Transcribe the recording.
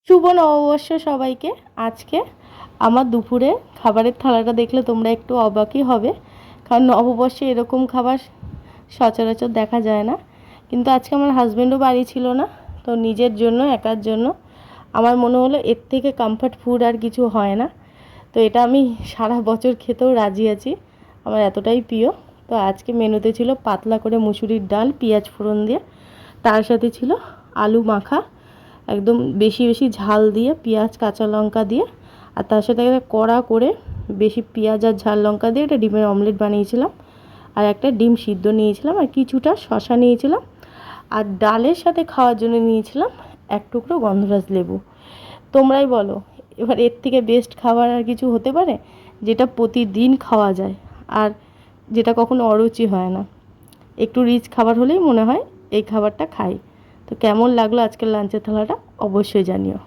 শুভ নববর্ষ সবাইকে। আজকে আমার দুপুরে খাবারের থালাটা দেখলে তোমরা একটু অবাকই হবে, কারণ নববর্ষে এরকম খাবার সচরাচর দেখা যায় না। কিন্তু আজকে আমার হাজব্যান্ডও বাড়ি ছিল না, তো নিজের জন্য একার জন্য আমার মনে হলো এর থেকে কমফর্ট ফুড আর কিছু হয় না। তো এটা আমি সারা বছর খেতেও রাজি আছি, আমার এতটাই প্রিয়। তো আজকে মেনুতে ছিল পাতলা করে মুসুরির ডাল পেঁয়াজ ফোড়ন দিয়ে, তার সাথে ছিল আলু মাখা একদম বেশি বেশি ঝাল দিয়ে, পেঁয়াজ কাঁচা লঙ্কা দিয়ে, আর তার সাথে কড়া করে বেশি পেঁয়াজ আর ঝাল লঙ্কা দিয়ে একটা ডিমের অমলেট বানিয়েছিলাম, আর একটা ডিম সিদ্ধ নিয়েছিলাম, আর কিছুটা শশা নিয়েছিলাম, আর ডালের সাথে খাওয়ার জন্য নিয়েছিলাম এক টুকরো গন্ধরাজ লেবু। তোমরাই বলো, এবার এর থেকে বেস্ট খাবার আর কিছু হতে পারে, যেটা প্রতিদিন খাওয়া যায় আর যেটা কখনো অরুচি হয় না। একটু রিচ খাবার হলেই মনে হয় এই খাবারটা খাই। তো কেমন লাগলো আজকের লাঞ্চের থালাটা অবশ্যই জানিও।